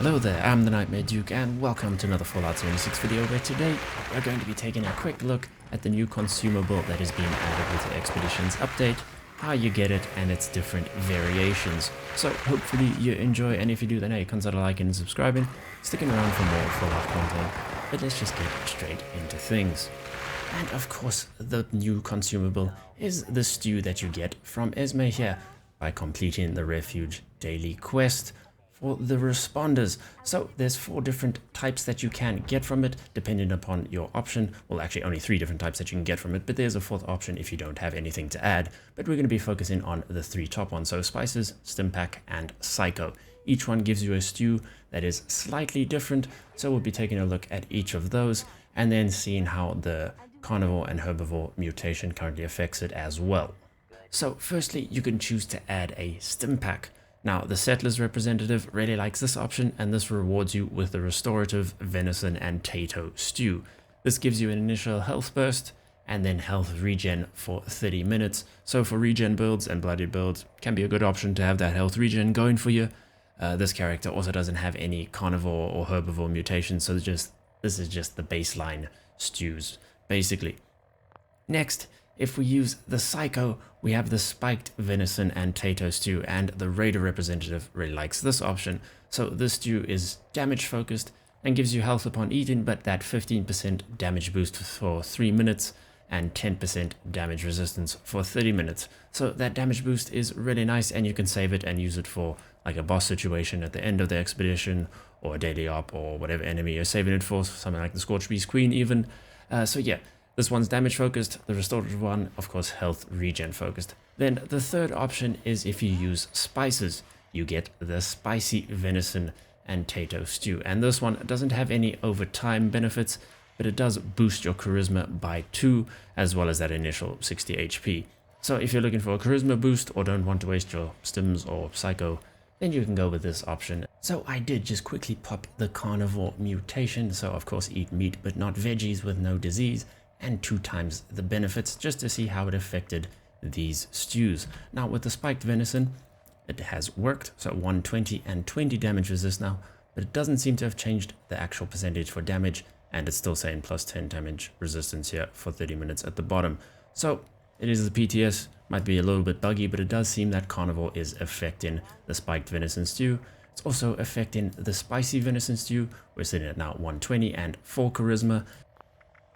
Hello there, I'm TheNightmareDuke and welcome to another Fallout 76 video where today we're going to be taking a quick look at the new consumable that is being added with the Expeditions update, how you get it and its different variations. So hopefully you enjoy, and if you do then hey, consider liking and subscribing, sticking around for more Fallout content, but let's just get straight into things. And of course the new consumable is the stew that you get from Esme here by completing the Refuge daily quest for the responders. So there's 4 different types that you can get from it depending upon your option. Well, actually only 3 different types that you can get from it, but there's a 4th option if you don't have anything to add. But we're going to be focusing on the 3 top ones, so Spices, Stimpack and Psycho. Each one gives you a stew that is slightly different, so we'll be taking a look at each of those and then seeing how the Carnivore and Herbivore mutation currently affects it as well. So firstly, you can choose to add a Stimpack. Now, the Settlers representative really likes this option, and this rewards you with the restorative venison and tato stew. This gives you an initial health burst and then health regen for 30 minutes. So for regen builds and bloody builds, can be a good option to have that health regen going for you. This character also doesn't have any carnivore or herbivore mutations, so this is just the baseline stews, basically. Next, if we use the Psycho, we have the spiked venison and tato stew, and the Raider representative really likes this option. So this stew is damage focused and gives you health upon eating, but that 15% damage boost for 3 minutes and 10% damage resistance for 30 minutes. So that damage boost is really nice, and you can save it and use it for like a boss situation at the end of the expedition or a daily op or whatever enemy you're saving it for, something like the Scorched Beast Queen even. So yeah. This one's damage focused, the restorative one, of course, health regen focused. Then the 3rd option is if you use spices, you get the spicy venison and tato stew. And this one doesn't have any overtime benefits, but it does boost your charisma by 2, as well as that initial 60 HP. So if you're looking for a charisma boost or don't want to waste your stims or psycho, then you can go with this option. So I did just quickly pop the carnivore mutation, so of course eat meat but not veggies with no disease, and 2 times the benefits, just to see how it affected these stews. Now with the spiked venison, it has worked, so 120 and 20 damage resist now, but it doesn't seem to have changed the actual percentage for damage, and it's still saying plus 10 damage resistance here for 30 minutes at the bottom. So it is the PTS, might be a little bit buggy, but it does seem that carnivore is affecting the spiked venison stew. It's also affecting the spicy venison stew. We're sitting at now 120 and 4 charisma.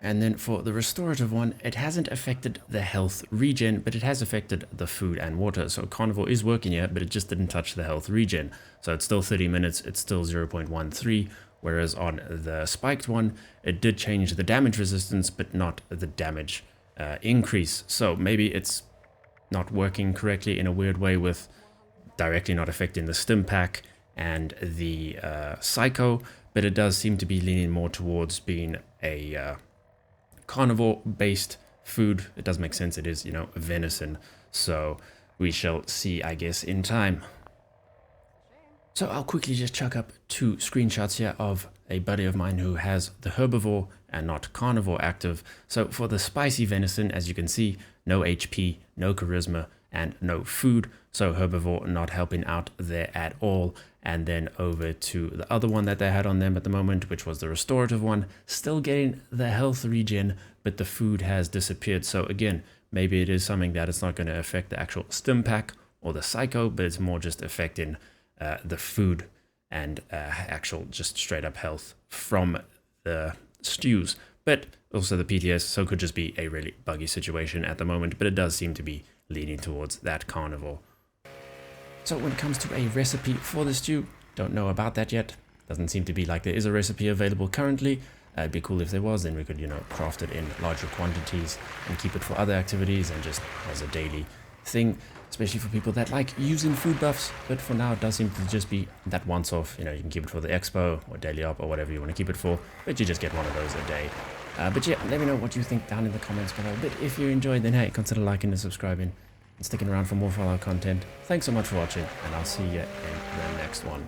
And then for the restorative one, it hasn't affected the health regen, but it has affected the food and water. So carnivore is working here, but it just didn't touch the health regen. So it's still 30 minutes, it's still 0.13, whereas on the spiked one, it did change the damage resistance, but not the damage increase. So maybe it's not working correctly in a weird way, with directly not affecting the Stimpack and the Psycho, but it does seem to be leaning more towards being a carnivore based food. It does make sense, it is, you know, venison, so we shall see, I guess, in time. So I'll quickly just chuck up 2 screenshots here of a buddy of mine who has the herbivore and not carnivore active. So for the spicy venison, as you can see, no HP, no charisma and no food, so herbivore not helping out there at all. And then over to the other one that they had on them at the moment, which was the restorative one, still getting the health regen, but the food has disappeared. So again, maybe it is something that it's not going to affect the actual Stimpack or the Psycho, but it's more just affecting the food and actual just straight up health from the stews. But also the PTS, so it could just be a really buggy situation at the moment, but it does seem to be leaning towards that carnivore. So when it comes to a recipe for the stew, don't know about that yet. Doesn't seem to be like there is a recipe available currently. It'd be cool if there was, then we could, you know, craft it in larger quantities and keep it for other activities and just as a daily thing, especially for people that like using food buffs. But for now, it does seem to just be that once off. You know, you can keep it for the expo or daily op or whatever you want to keep it for, but you just get one of those a day. But yeah, let me know what you think down in the comments below. But if you enjoyed, then hey, consider liking and subscribing and sticking around for more Fallout content. Thanks so much for watching, and I'll see you in the next one.